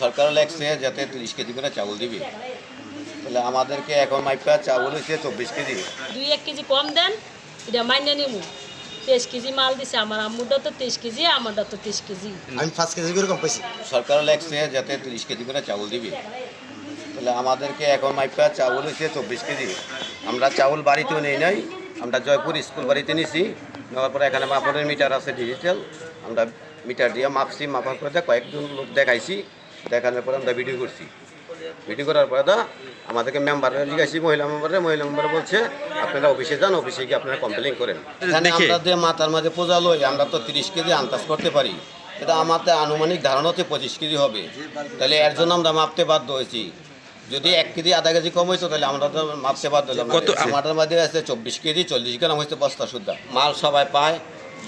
সরকার লেগছে যাতে 30 কেজি করে চাউল দিবি, তাহলে আমাদেরকে এখন মাইপা চাউল হয়েছে 24 কেজি। 2-1 কেজি কম দেন, এটা মাইনে নিমু। 23 কেজি মাল দিছে আমার আম্মুটা তো 23 কেজি, আমারটা তো 23 কেজি। আমি 5 কেজি করে কম পাইছি। সরকার লেগছে যাতে 30 কেজি করে চাউল দিবি, তাহলে আমাদেরকে এখন মাইপা চাউল হয়েছে 24 কেজি। আমরা চাউল বাড়িতেও নেই নাই, আমরা জয়পুর স্কুল বাড়িতে নিছি। নেওয়ার পরে এখানে মাপনের মিটার আছে ডিজিটাল, আমরা মিটার দিয়ে মাপছি। মাপার পরে কয়েকজন লোক দেখাইছি, দেখানোর পরে আমরা ভিডিও করছি। ভিডিও করার পরে আমাদেরকে মেম্বারে জিজ্ঞাসি, মহিলা মেম্বারে বলছে আপনারা অফিসে যান, অফিসে গিয়ে আপনারা কমপ্লেন করেন। এখানে আমরা যে মাথার মাঝে পূজা লই, আমরা তো 30 কেজি আন্দাজ করতে পারি, এটা আমাদের আনুমানিক ধারণা হচ্ছে 25 কেজি হবে। তাহলে এর জন্য আমরা মাপতে বাধ্য হয়েছি। যদি 1 কেজি আধা কেজি কম হয়েছে তাহলে আমরা তো মাপতে বাধ্য হলাম। আমাদের মধ্যে আছে 24 কেজি 40 গ্রাম হয়েছে বস্তা শুদ্ধা মাল সবাই পায়।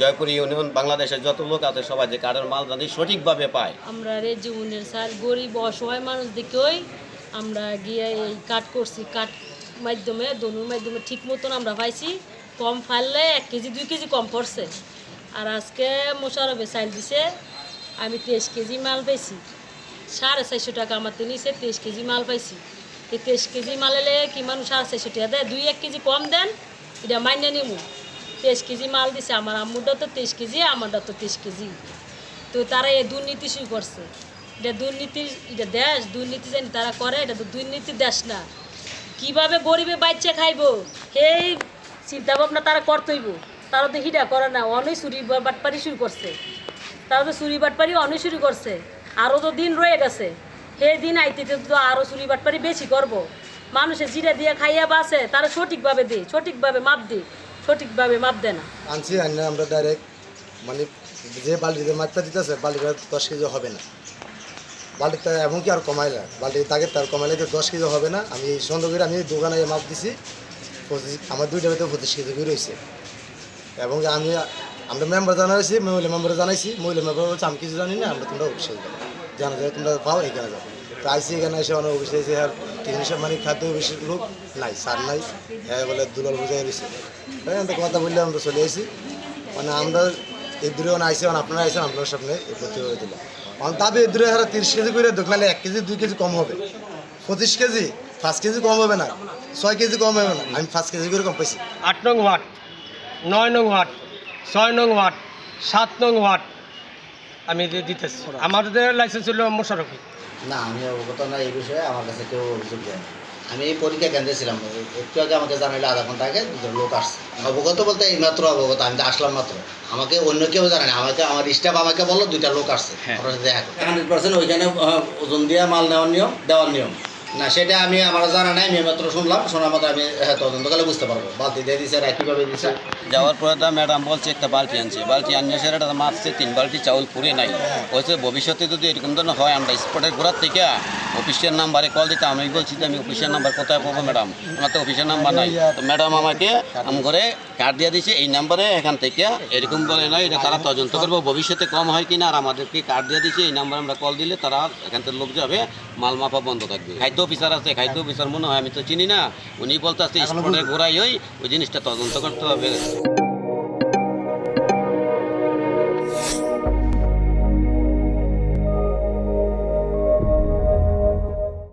জয়পুর ইউনিয়ন বাংলাদেশের যত লোক আছে সবাই যে কার্ডের মাল জানি সঠিকভাবে পায়। আমরা রে জীবনের স্যার গরিব অসহায় মানুষ দেখেই আমরা গিয়ে এই কাট করছি। কাট মাধ্যমে দনুর মাধ্যমে ঠিক মতন আমরা পাইছি। কম ফাইলে 1 কেজি 2 কেজি কম পড়ছে। আর আজকে মোশারফে চাইল দিছে, আমি 23 কেজি মাল পাইছি। 450 টাকা আমার তো নিছে, 23 কেজি মাল পাইছি। এই 23 কেজি মালেলে কি মানুষ 450 টাকা দেয়? 2-1 কেজি কম দেন, এটা মাইনে নিমু। 23 কেজি মাল দিছে আমার আম্মুটা তো 23 কেজি, আমারটা তো 23 কেজি। তো তারা এই দুর্নীতি শুরু করছে। এটা দুর্নীতি, এটা দেশ দুর্নীতি জানি তারা করে, এটা তো দুর্নীতি দেশ না। কিভাবে গরিবে বাচ্চা খাইব এই চিন্তা ভাবনা তারা করতেইব। তারা তো হিডা করে না, অনেক চুরি বাটপারি শুরু করছে। তারা তো চুরি বাটপারি অনেক শুরু করছে। আরও তো দিন রয়ে গেছে, সেই দিন আইতে তো আরও চুরি বাটপারি বেশি করব। মানুষের জিরা দিয়ে খাইয়া বাসে, তারা সঠিকভাবে দেয়, সঠিকভাবে মাপ দেয়, সঠিকভাবে মাপ দেয় না। আনছি আইনা আমরা ডাইরেক্ট মানে যে বাল্টিতে মাছটা দিতেছে বাল্টিটা 10 কেজি হবে না। বাল্টিটা এমনকি আর কমাইলা, বাল্টির দাগে তার কমাইলে তো 10 কেজি হবে না। আমি সন্দেহ করে আমি দোকানে মাপ দিছি, আমার 2টা ভিতরে 25 কেজি করে রয়েছে। এবং আমরা মেম্বার জানাইছি, মহিলা মেম্বার জানাইছি। মহিলা মেম্বার বলছে আমি কিছু জানি না, আমরা তোমরা অফিসে যাও, জানা যায় তোমরা পাও এখানে যাও। তো আইসি এখানে এসে অনেক অফিসে এসে আর টিফিন মানে খাদ্য অফিসের লোক নাই, স্যার নাই। হ্যাঁ বলে দুলাল বুঝাই রয়েছে। আমরা কথা বললে আমরা চলে আসি। মানে আমরা এই দূরে আইসি, আপনারা আইসেন, আপনার সামনে এই প্রতিযোগিতা দিলাম। আমার দাবি এই দূরে হারা 30 কেজি করে দোকানে 1 কেজি 2 কেজি কম হবে। 25 কেজি 5 কেজি কম হবে না, 6 কেজি কম হবে না। আমি 5 কেজি করে কম পাইছি। 8 নং ওয়ার্ড, 9 নং ওয়ার্ড, 6 নং ওয়ার্ড, 7 নং ওয়ার্ড আমি দিতেছি। আমাদের লাইসেন্স হলো মোশারফি। না, আমি অবগত না এই বিষয়ে, আমার কাছে কেউ অভিযোগ দেয় না। আমি এই পরীক্ষা কেন্দ্রে ছিলাম, একটু আগে আমাকে জানাইলে আধা ঘন্টা আগে 2জন লোক আসছে। অবগত বলতে এই মাত্র অবগত, আমি তো আসলাম মাত্র। আমাকে অন্য কেউ জানে না, আমাকে আমার স্টাফ আমাকে বললো 2টা লোক আসছে, ওরা দেখা 100% ওইখানে ওজন দিয়ে মাল নেওয়ার নিয়ম, দেওয়ার নিয়ম না, সেটা আমি আমার জানা নাই। আমি মাত্র শুনলাম, শোনার মাত্র আমি তদন্তকালে বুঝতে পারবো বালতি দিয়ে দিছে, কীভাবে দিছে। যাওয়ার পরে ম্যাডাম বলছে একটা বালতি আনছে, বালতি আনিয়ে সেটা মাপছে 3 বালতি চাউল পুরে নাই। বলছে ভবিষ্যতে যদি এরকম ধরনের হয় আমরা স্পটের ঘোরার থেকে অফিসের নাম্বারে কল দিতে। আমি বলছি যে আমি অফিসের নাম্বার কোথায় পাবো ম্যাডাম, আমার তো অফিসের নাম্বার নাই। তো ম্যাডাম আমাকে করে কার্ড দিয়ে দিয়েছে, এই নাম্বারে এখান থেকে এরকম বলে নয়, এটা তারা তদন্ত করবো ভবিষ্যতে কম হয় কিনা। আর আমাদেরকে কার্ড দিয়ে দিয়েছে, এই নাম্বারে আমরা কল দিলে তারা এখান থেকে লোক যাবে, মাল মাপা বন্ধ থাকবে। খাদ্য অফিসার আছে, খাদ্য অফিসার মনে হয়, আমি তো চিনি না, উনি বলতে আসছে স্পটের ঘোরাই ওই জিনিসটা তদন্ত করতে হবে।